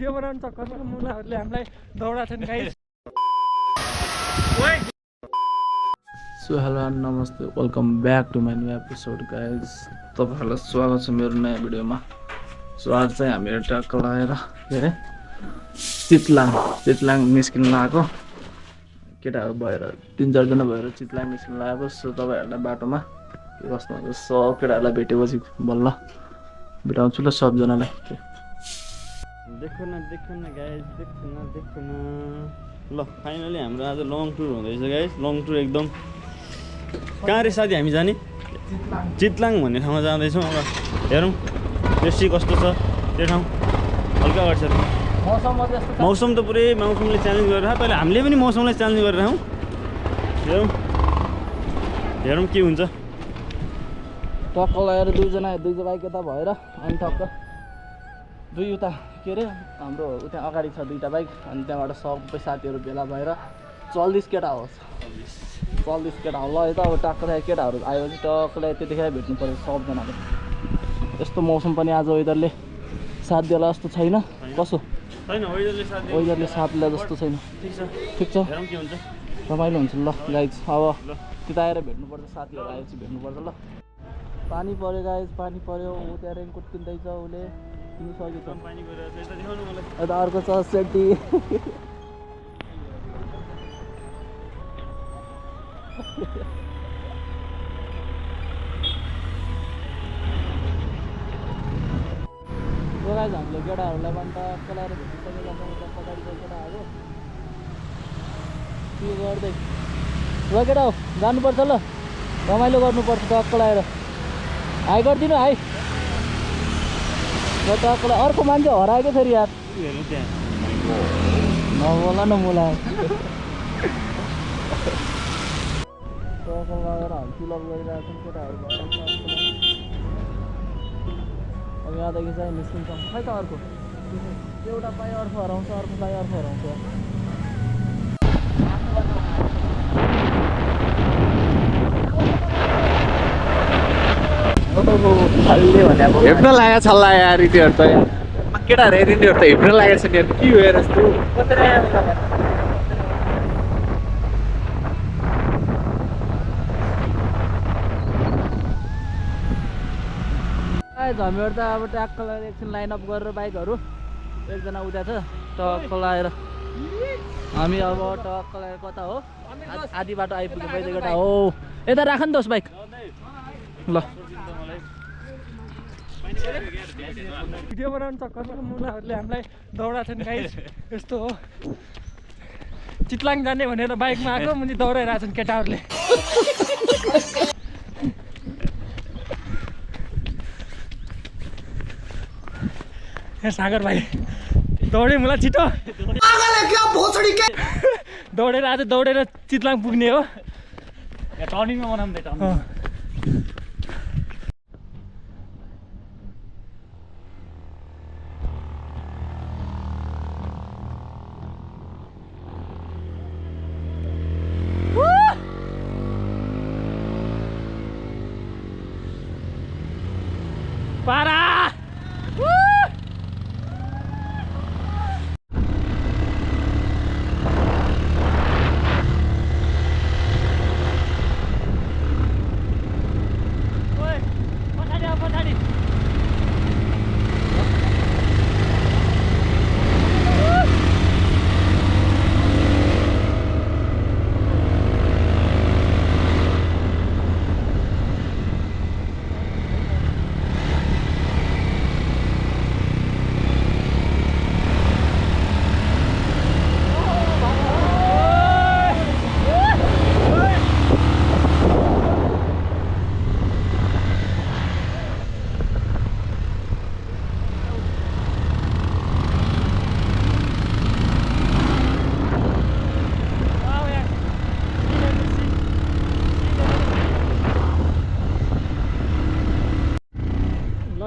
त्यो बनाउन चक्करमा मुलाहरूले हामीलाई दौडाछन् गाइस। सो हेलो एन्ड नमस्ते, welcome back to my new episode guys. तपाईँहरूलाई स्वागत छ मेरो नयाँ भिडियोमा। सो आज चाहिँ हामी टक्क लगाएर के अरे चितलाङ निस्किनु लागेको, केटाहरू भएर 3-4जना भएर चितलाङ निस्किनु लागेको। सो तपाईँहरूलाई बाटोमा के कस्तो हुन्छ सब केटाहरूलाई भेटेपछि बल्ल भेटाउँछु ल सबजनालाई। देखो न गाइस, देखो न। ल फाइनली हाम्रो आज लङ टुर हुँदैछ गाइस। लङ टुर एकदम कहाँ रे साथी हामी जाने? चितलाङ भन्ने ठाउँमा जाँदैछौँ। अब हेरौँ बेसी कस्तो छ त्यो ठाउँ। हल्का गर्छ मौसम त पुरै मौसमले च्यालेन्ज गरेर, पहिला हामीले पनि मौसमलाई च्यालेन्ज गरेर हौँ। हेरौँ के हुन्छ। टक्क लगाएर दुई बाइक यता भएर अनि टक्क दुई उता के अरे हाम्रो उता अगाडि छ 2टा बाइक, अनि त्यहाँबाट सबै साथीहरू भेला भएर 40 केटा होस्। 40 केटा हो। ल यता अब टक्क केटाहरू आएपछि टक्कलाई त्यतिखेर भेट्नु पऱ्यो सबजनाले। यस्तो मौसम पनि आज वेदरले साथ दिएला जस्तो छैन। कसो छैन, वेदरले साथ दिएला जस्तो छैन। ठिक छ, रमाइलो हुन्छ। ल गाइज अब त्यता आएर भेट्नुपर्छ, साथीहरू आएपछि भेट्नुपर्छ। ल पानी पऱ्यो गाइज, पानी पऱ्यो। ऊ त्यहाँ रेनकोट किन्दैछ, उसले किनिसकेको छ। यता अर्को छ सेटी। गाइज हामीले केटाहरूलाई पनि टक्क लगाएर भेटिसकेका छौँ। पछाडिको केटाहरू के गर्दै ल केटा हो जानुपर्छ। ल रमाइलो गर्नुपर्छ टक्क लगाएर। हाई गरिदिनु हाई। टक्कलाई अर्को मान्छे हराएकै फेरि यार। नबोला न मुला। टक्क लगाएर हामी फिलअप गरिरहेको छौँ केटाहरू। अब यहाँदेखि चाहिँ निस्किन्छौँ। खै त अर्को एउटा पाइ अर्को हराउँछ, अर्को पाइ अर्को हराउँछ। हेप्न लागेको छ ल यार यिनीहरू त। केटाहरू यिनीहरू त हेप्न लागेको छ नि। के हो यार यस्तो? हामीहरू त अब ट्याक्क लगाएर एकछिन लाइनअप गरेर बाइकहरू एकजना उता छ टक्क लगाएर हामी अब टक्क लगाएर कता हो आधी बाटो आइपुग्यो। पहिलो केटा हो यता राख नि त बाइक। ल भिडियो बनाउन चक्करमा मुलाहरूले हामीलाई दौडाछन् गाइस। यस्तो हो, चितलाङ जाने भनेर बाइकमा आएको, मुनि दौडाइरहेछन् केटाहरूले। ए सागर भाइ दौडे मुला छिटो। दौडेर आज दौडेर चितलाङ पुग्ने हो। टर्निङमा बनाऊँ त टर्निङ। पारा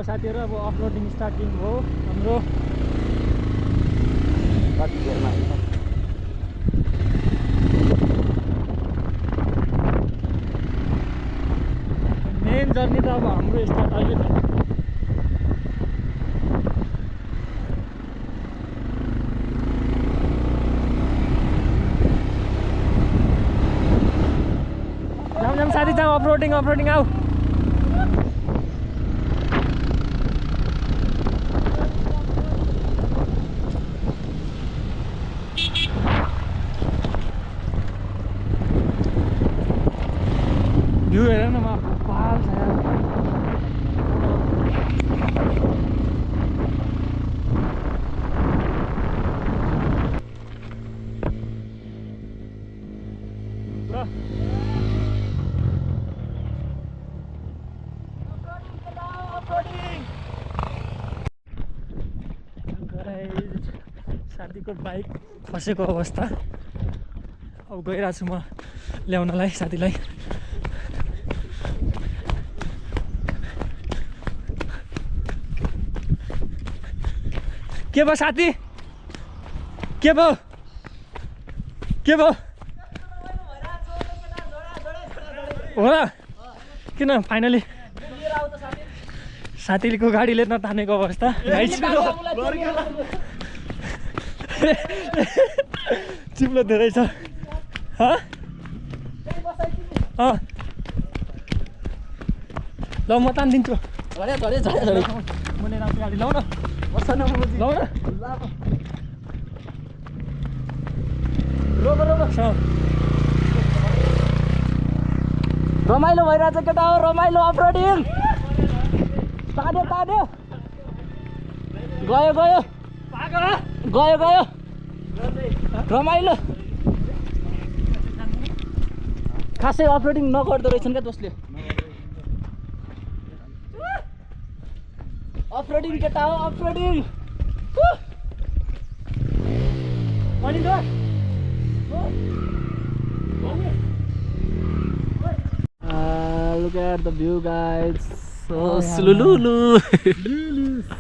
साथीहरू। अब अफरोडिङ स्टार्टिङ हो हाम्रो। मेन जर्नी त अब हाम्रो स्टार्ट अहिले साथी जाऊ अफरोडिङ आऊ भ्यू हेर न पाल छ यार साथीको बाइक फसेको अवस्था अब गइरहेको छु म ल्याउनलाई साथीलाई के भयो साथी के भयो हो र किन फाइनली साथीको गाडीले नतानेको अवस्था चिप्लो धेरै छ ल म तानिदिन्छु मैले राम्रो गाडी लाउ न लाउ न रमाइलो भइरहेछ केटा हो रमाइलो अफरोडिङ तान्यो गयो रमाइलो खासै अफरोडिङ नगर्दो रहेछन् क्या दोस्ले अफरोडिङ केटा हो off-roading Look at the view guys. So slululu.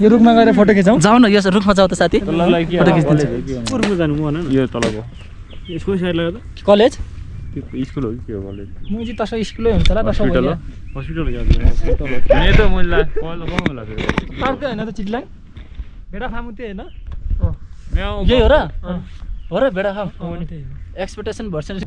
यो रुखमा गएर फोटो खिचौँ जाऊ न यस रुखमा जाऊ त साथी फोटो खिच्दिन्छ पुरमा जानु मन यो तलको यसको साइड लाग्यो त कलेज स्कुल हो कि के हो कलेज म चाहिँ तसो स्कुलै हुन्छ होला तसो हस्पिटल त मैले पहिलो गाउँ लाग्यो अर्कै होइन त चिटलाङ भेडा फार्म त्यो होइन यही हो र भेडा खाऊ expectation version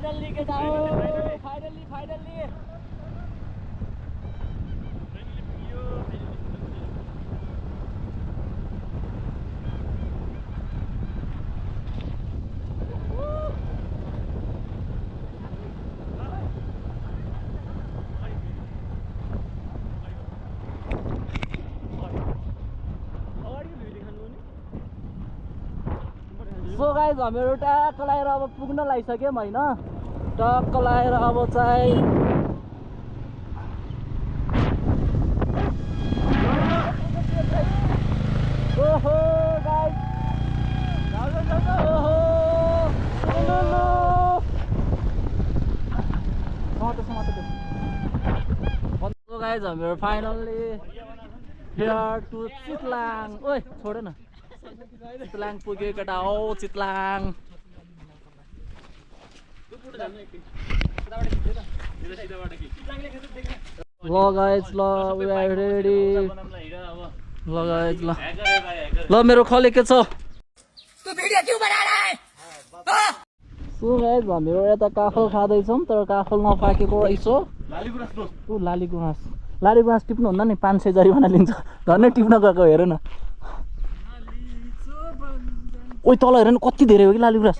Finally get out! Finally! So guys, हामीहरु टक्क लाएर अब पुग्न लागिसक्यौं हैन टक्क लाएर अब चाहिँ ओहो गाइस ओहो So guys, हामीहरु फाइनली here to चितलाङ ओइ छोड न चितलाङ पुग्यो केटा हो चितलाङ ल गाइस ल वी आर रेडी ल गाइस ल मेरो खले के छ तू भिडियो क्यों बना रहा है सो गाइस हामीहरु यता काफल खादै छौं तर काफल नपाकेको रहेछ लाली गुँस टिप्नु हुन्न नि 500 जरिवाना लिन्छ धन्ने टिप्न गएको हेर न ओइ तल हेर न कति धेरै हो कि लाली गुँस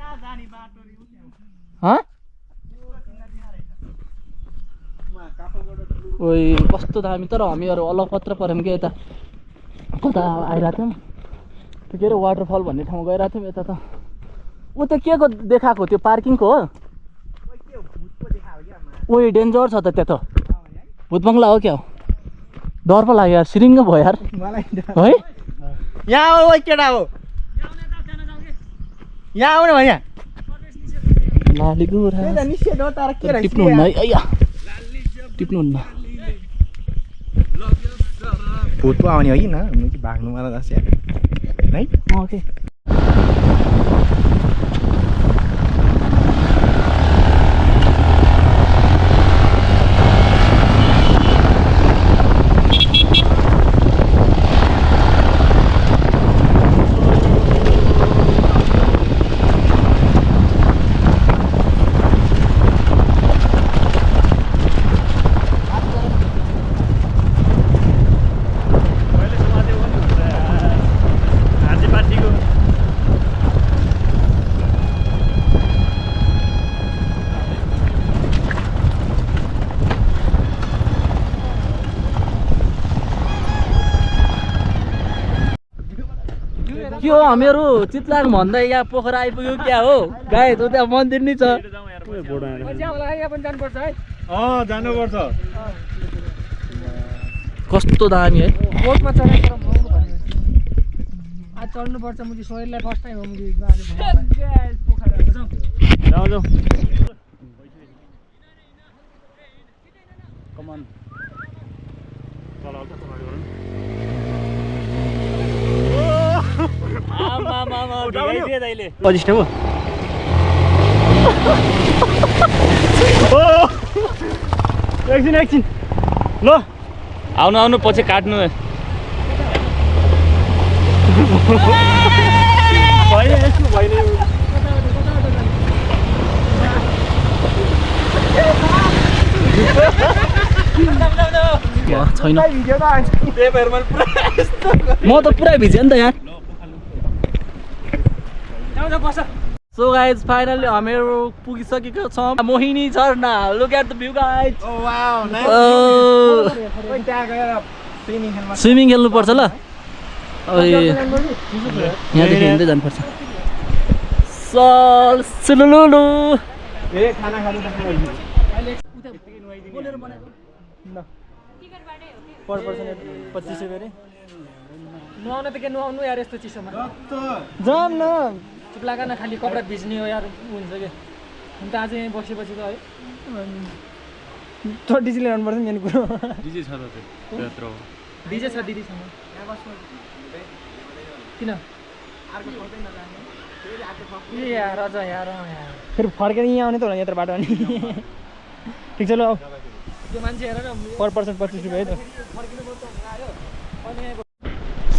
ओइ कस्तो दामी तर हामीहरु अलपत्र पर्यौं के यता कता आइरा थियौं त्यो के रे वाटरफल भन्ने ठाउँ गइरा थियौं यता त ऊ त के को देखाएको त्यो पार्किङको हो ओइ डेन्जर छ त त्यहाँ त भूत बङ्गला हो क्या हो डर पो लाग्यो यार सिरिङ्ग भयो यार है यहाँ आऊ ओइ केटा हो यहाँ आउने भने लालीगुरा निषेध हो तर के रहेछ टिप्नुहुन्न है अಯ್या टिप्नुहुन्न भूत पो आउने हो कि न भाग्नु मलाई जस्तो है ओके के हो हामीहरू चितलाङ भन्दै यहाँ पोखरा आइपुग्यो क्या हो गाई त त्यहाँ मन्दिर नि छ जानुपर्छ कस्तो दामी है बोटमा चढेर महँगो भन्यो आज चढ्नुपर्छ मुझे शरीरलाई फर्स्ट टाइम हो मुझे पोखरा जाऊ जाऊ कमान पजिस्ट हो एकछिन एकछिन ल आउनु आउनु पछि काट्नु छैन म त पुरै भिजेँ नि त यहाँ सो गाइज फाइनली हामीहरू पुगिसकेका छौँ मोहिनी झरना look at the view guys swimming खेल्नुपर्छ ल यहाँदेखि हिँड्दै जानुपर्छ सुलुलुलु पर पर्सन 2500 गरे नुहाउन त के नुहाउनु यार यस्तो चिसोमा जाम न चुप लाग न खाली कपडा भिज्ने हो यार हुन्छ के अन्त आज यहीँ बसेपछि त है त डिजे ल्याउनु पर्छ नि मेन कुरो डिजे छ त त्यत्रो डिजे छ दिदीसँग किन ए यार अझ यार फेरि फर्केर यहाँ आउने त होला यत्रो बाटो अनि ठिक छ ल त्यो मान्छे हेर न पर पर्सन 25 रुपियाँ है त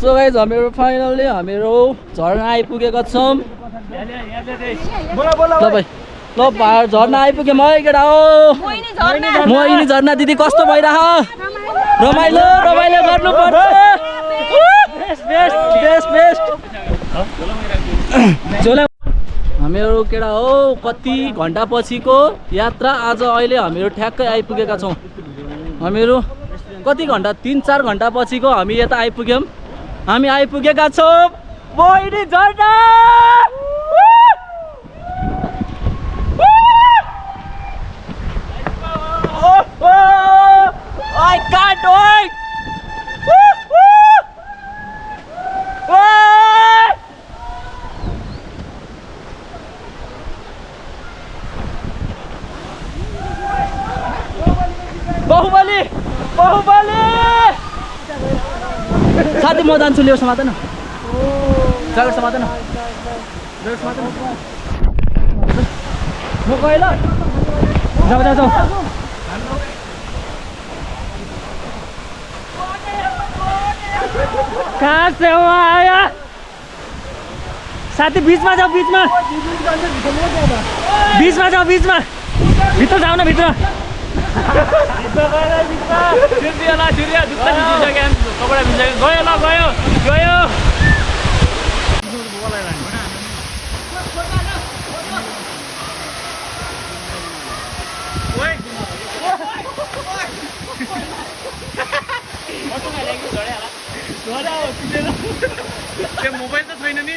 सो गाइज हामीहरू फाइनली हामीहरू झरना आइपुगेका छौँ तपाईँ ल झरना आइपुग्यो म केटा हो मोहिनी झरना दिदी कस्तो भइरह रमाइलो रमाइलो गर्नुपर्छ हामीहरू केटा हो कति घन्टा पछिको यात्रा आज अहिले हामीहरू ठ्याक्कै आइपुगेका छौँ हामीहरू कति घन्टा 3-4 घन्टा पछिको हामी यता आइपुग्यौँ हामी आइपुगेका छौँ मोहिनी झरना I can't wait! Baahubali Baahubali साथी म जान्छु ल्याउ समात न जागर समात न म गएँ ल जाऊ जाऊ जाऊ कहाँ से हो आया साथी बीचमा जाऊ बीचमा बीचमा जाऊ बीचमा भित्र जाऊ न भित्र गयो ल गयो गयो मोबाइल त छैन नि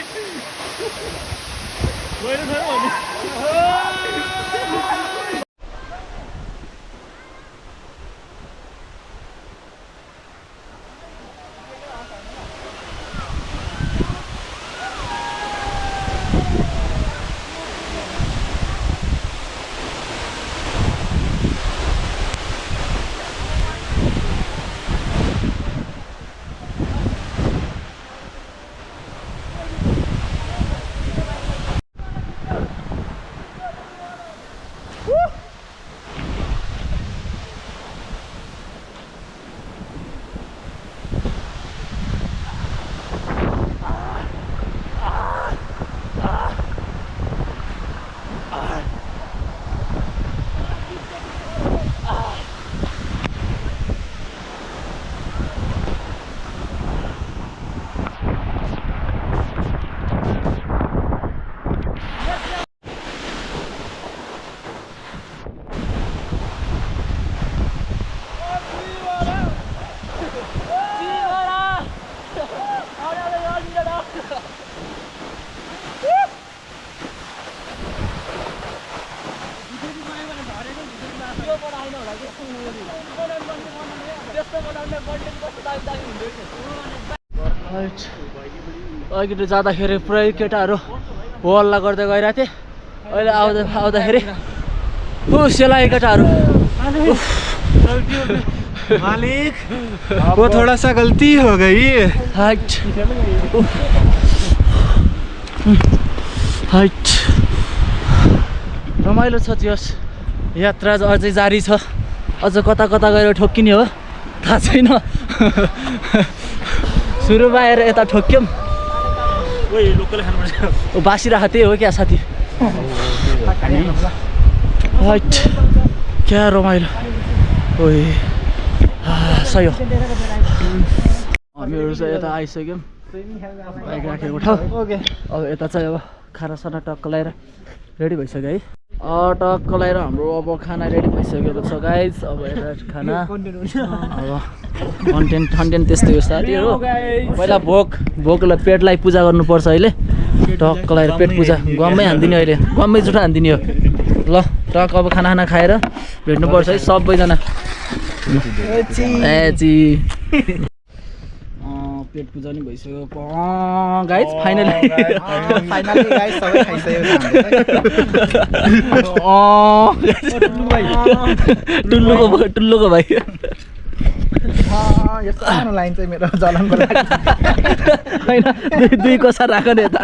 अघि जाँदाखेरि पुरै केटाहरू हल्ला गर्दै गइरहेको थिएँ अहिले आउँदाखेरि सेलाए केटाहरू मालिक वो थोड़ा सा गलती हो गई हाइट हाइट रमाइलो छ यस यात्रा अझै जारी छ अझ कता कता गएर ठोक्किने हो थाहा छैन सुरुमा आएर यता ठोक्क्यौँ बासिरहेको त्यही हो क्या साथी हाइट क्या रमाइलो ओए सही हो हामीहरू चाहिँ यता आइसक्यौँ बाइक राखेको ठाउँ अब यता चाहिँ अब खानासाना टक्क लगाएर रेडी भइसक्यो है टक्क लगाएर हाम्रो अब खाना रेडी भइसकेको छ गाइज अब यता खाना अब कन्टेन्ट त्यस्तै हो साथीहरू पहिला भोकलाई पेटलाई पूजा गर्नुपर्छ अहिले टक्क लगाएर पेट पूजा गममै हानिदिने अहिले गममै जुठो हानिदिने हो ल टक्क अब खाना खाएर भेट्नुपर्छ है सबैजना पेट पूजा नि भइसक्यो गाइज फाइनली गाइस सबै खाइसक्यो टुल्लुको भाइ यो सानो लाइन चाहिँ मेरो जलनको लागि होइन दुई कोसा राख नि यता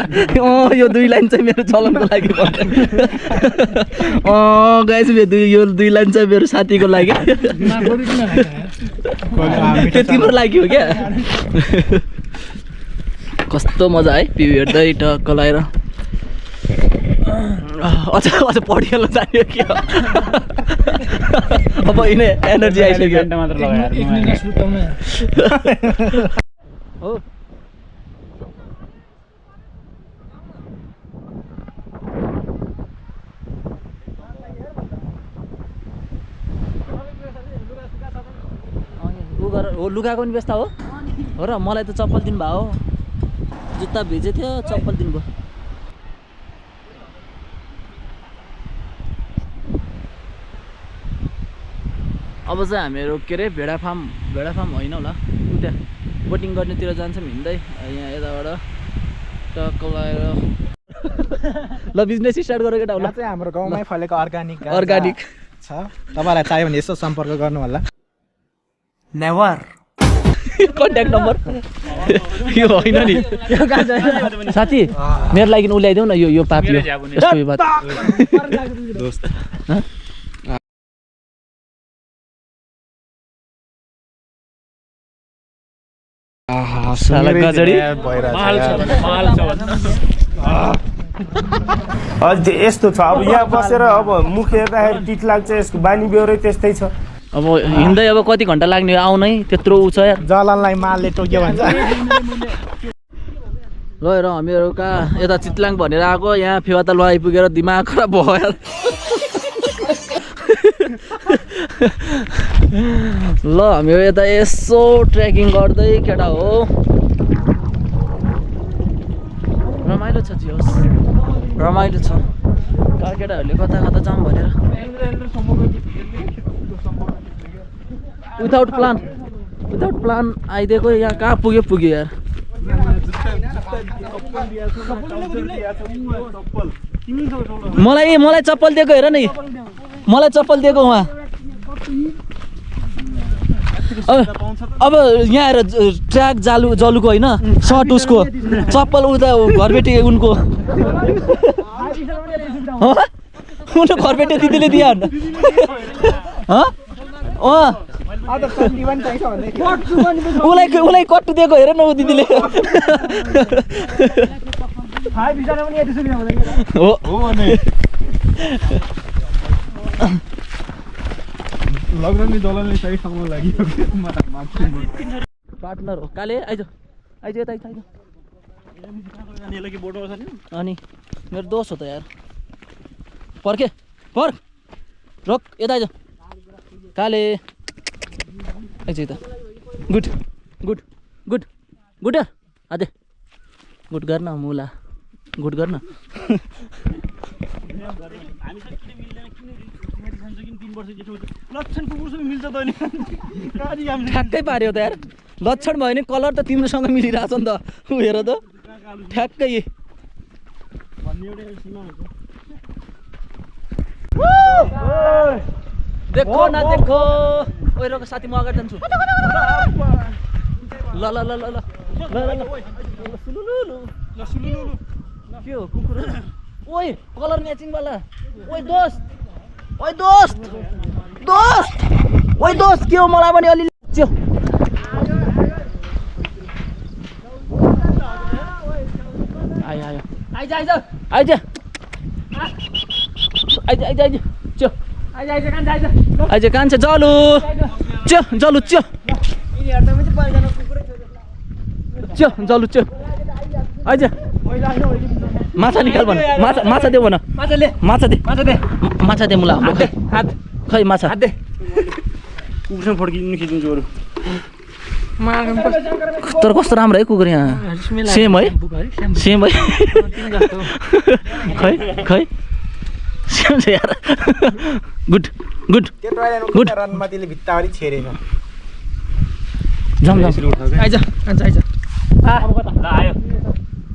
यो दुई लाइन चाहिँ मेरो चलनको लागि गाइस यो दुई लाइन चाहिँ मेरो साथीको लागि तिम्रो लागि हो क्या कस्तो मजा है भ्यू हेर्दै टक्क लगाएर अझ पढिहाल्नु जाने हो कि अब यिनै एनर्जी आइसक्यो हो लुगाको नि व्यवस्था हो र मलाई त चप्पल दिनुभयो हो जुत्ता भिजेको थियो चप्पल दिनुभयो अब चाहिँ हामीहरू के अरे भेडा फार्म होइन होला उता बोटिङ गर्नेतिर जान्छौँ हिँड्दै यहाँ यताबाट टक्क लगाएर ल बिजनेस स्टार्ट गरेर केटा होला चाहिँ हाम्रो गाउँमै फलेको अर्गानिक छ तपाईँलाई चाहियो भने यसो सम्पर्क गर्नु होला नेभर कन्ट्याक्ट नम्बर यो होइन नि साथी मेरो लागि उल्याइदेऊ न यो पापी हो यसको यो बात दोस्त साला गजडी अहिले यस्तो छ अब यहाँ बसेर अब मुख हेर्दाखेरि टिट लाग्छ यसको बानी बेहोरै त्यस्तै छ अब हिँड्दै अब कति घन्टा लाग्ने आउनै त्यत्रो उ छ यार जलनलाई मालले टोक्यो भन्छ ल हेर हामीहरू कहाँ यता चितलाङ भनेर आएको यहाँ फेवाताल आइपुगेर दिमाग खराब भयो यार ल हामीहरू यता यसो ट्रेकिङ गर्दै केटा हो रमाइलो छ जियोस् रमाइलो छ केटाहरूले कता कता जाउँ भनेर विदाउट प्लान आइदिएको यहाँ कहाँ पुग्यो यार मलाई चप्पल दिएको हेर नि मलाई चप्पल दिएको उहाँ अब यहाँ आएर ट्र्याक जलुको होइन सर्ट उसको चप्पल उता घरबेटी उनको घरबेटी दिदीले दियो उसलाई कट्टु दिएको हेर न ऊ दिदीले पार्टनर हो काले आइज यता अनि मेरो दोस्त हो त यार पर्ख रोक यता आइज काले आइज यता गुड आदे गुड गर्न मुला गुड गर्न ठ्याक्कै पार्यो त यार लक्षण भयो भने कलर त तिम्रोसँग मिलिरहेछ नि त ऊ हेर त ठ्याक्कै देखो न देखो ओइ रोक साथी म अगाडि जान्छु ल के हो कुकुर ओइ कलर म्याचिङ वाला ओइ दोस्त के हो मलाई पनि अलि च्यो आइज कान्छ जलु च्यो आइज माछा निकाल भन माछा दे भन माछा दे मुला हाम्रो खै माछा कुकुरसँग फड्किनु खिच्नु अरू तर कस्तो राम्रो है कुकुर यहाँ सेम है खै सेम छ यार गुड जाम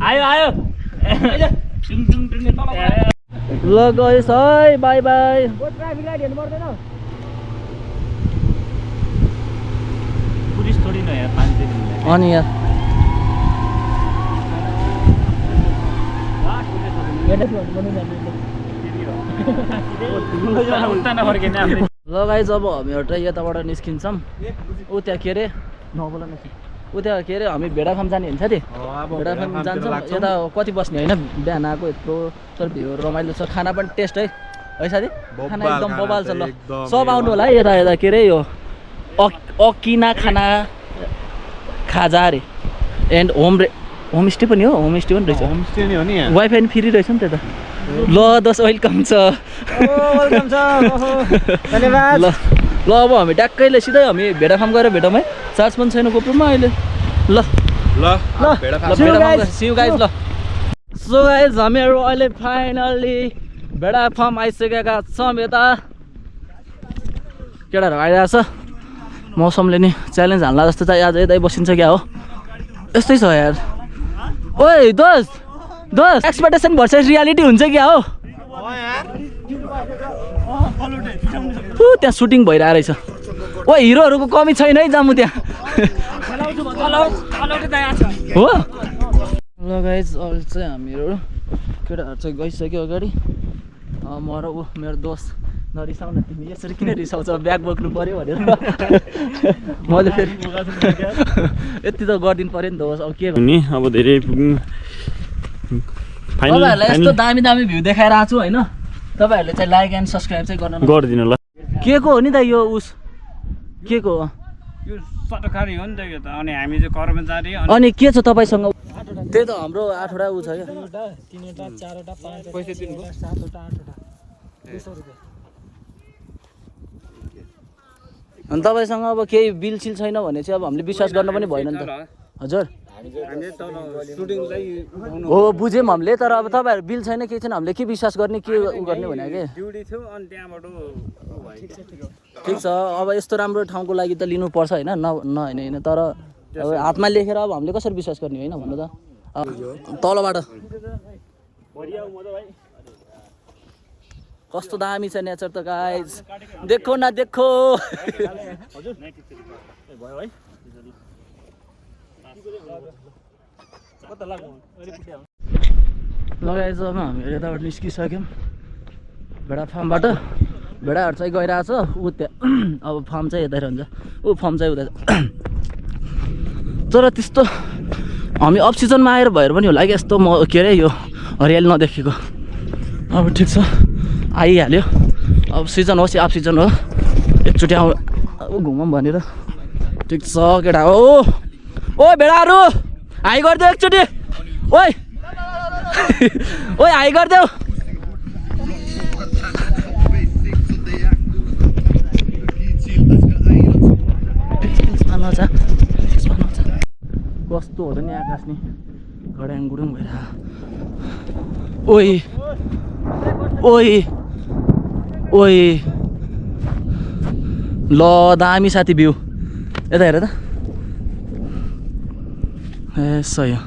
आइज आयो ल गएछ है बाई पुलिस थोडी न यार मान्छे अनि यार ल गाइस अब हामीहरू चाहिँ यताबाट निस्किन्छौँ ऊ त्यहाँ के अरे नबोला ऊ त्यहाँ के अरे हामी भेडाफार्म जाने हुन्छ नि भेडाफार्म जान्छौँ यता कति बस्ने होइन बिहान आएको यत्रो तर भ्यू रमाइलो छ खाना पनि टेस्ट है साथी खाना एकदम बबाल छ ल सब आउनु होला है यता के अरे यो अकिना खाना खाजा अरे एन्ड होमस्टे पनि हो होमस्टे पनि रहेछ वाइफाई पनि फ्री रहेछ नि त्यता ल दस वेलकम छ ल अब हामी ट्याक्कैले सिधै हामी भेडाफार्म गएर भेटौँ है चार्ज पनि छैन गोप्रोमा अहिले ल सिउ गाइज ल सो गाइज हामीहरू अहिले फाइनल्ली भेडाफार्म आइसकेका छौँ यता केटाहरू आइरहेको छ मौसमले नि च्यालेन्ज हाल्ला जस्तो चाहिँ आज यतै बसिन्छ क्या हो यस्तै छ यार ओइ दोस्त एक्सपेक्टेसन भर्सेस रियालिटी हुन्छ क्या हो त्यहाँ सुटिङ भइरहेको रहेछ ओ हिरोहरूको कमी छैन है जामु त्यहाँ हो ल गाइज अहिले चाहिँ हामीहरू केटाहरू चाहिँ गइसक्यो अगाडि म र ऊ मेरो दोस्त नरिसाउ न तिमी यसरी किन रिसाउँछ ब्याग बोक्नु पऱ्यो भनेर मैले फेरि यति त गरिदिनु पऱ्यो नि त अब के नि अब धेरै तपाईँहरूलाई यस्तो दामी भ्यू देखाएर आएको छु होइन तपाईँहरूले चाहिँ लाइक एन्ड सब्सक्राइब चाहिँ गरिदिनु ल के को हो नि त यो उस के को हो यो सरकारी हो नि त यो त अनि हामी चाहिँ कर्मचारी अनि के छ तपाईँसँग त्यही त हाम्रो 8वटा ऊ छ क्या 3वटा 4वटा 5वटा पैसा दिनु 7वटा 8वटा 200 रुपियाँ अनि तपाईँसँग अब केही बिल सिल छैन भने चाहिँ अब हामीले विश्वास गर्न पनि भएन नि त हजुर हामीले तल सुटिङलाई उठाउनु हो बुझ्यौँ हामीले, तर अब तपाईँहरू बिल छैन केही छैन, हामीले के विश्वास गर्ने के उ गर्ने भने कि ड्युटी थियो अनि त्यहाँबाट ठिक छ। अब यस्तो राम्रो ठाउँको लागि त लिनुपर्छ होइन, होइन तर अब हातमा लेखेर अब हामीले कसरी विश्वास गर्ने होइन भन्नु त। तलबाट कस्तो दामी छ नेचर त गाइज, देखो न देखो। लगाएछ अब हामीहरू यताबाट निस्किसक्यौँ भेडा फार्मबाट। भेडाहरू चाहिँ गइरहेछ ऊ त्यहाँ, अब फार्म चाहिँ यतै रहन्छ, ऊ फार्म चाहिँ उता। तर त्यस्तो हामी अफ सिजनमा आएर भएर पनि होला कि यस्तो के अरे यो हरियाली नदेखेको। अब ठिक छ आइहाल्यो, अब सिजन होस् या अफ सिजन हो एकचोटि अब घुमौँ भनेर। ठिक छ केटा हो। ओ भेडाहरू हाई गरिदेऊ एकचोटि, ओइ ओइ हाई गरिदेऊ। कस्तो हो त नि आकाश नि गड्याङ गुडुङ भएर। ओइ ओइ ओइ ल दामी साथी भ्यू यता हेर त। ए सही हो।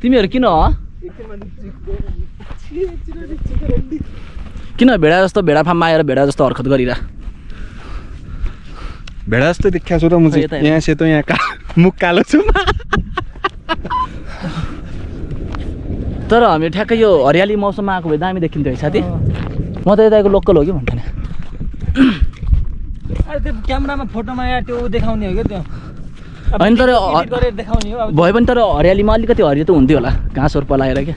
तिमीहरू किन हो किन भेडा जस्तो भेडा फार्ममा आएर भेडा जस्तो हरकत गरिरह? भेडा जस्तो देखिया छु र म चाहिँ, यहाँ सेतो यहाँ मुख कालो छु। तर हामी ठ्याक्कै यो हरियाली मौसममा आएको भए दामी देखिन्थ्यो है साथी। म त यताको लोकल हो कि भन्थेन। अरे त्यो क्यामेरामा फोटोमा यार त्यो देखाउने हो क्या त्यो, होइन तर गरेर देखाउने हो। भयो भने तर हरियालीमा अलिकति हरियो त हुन्थ्यो होला, घाँसहरू पलाएर क्या।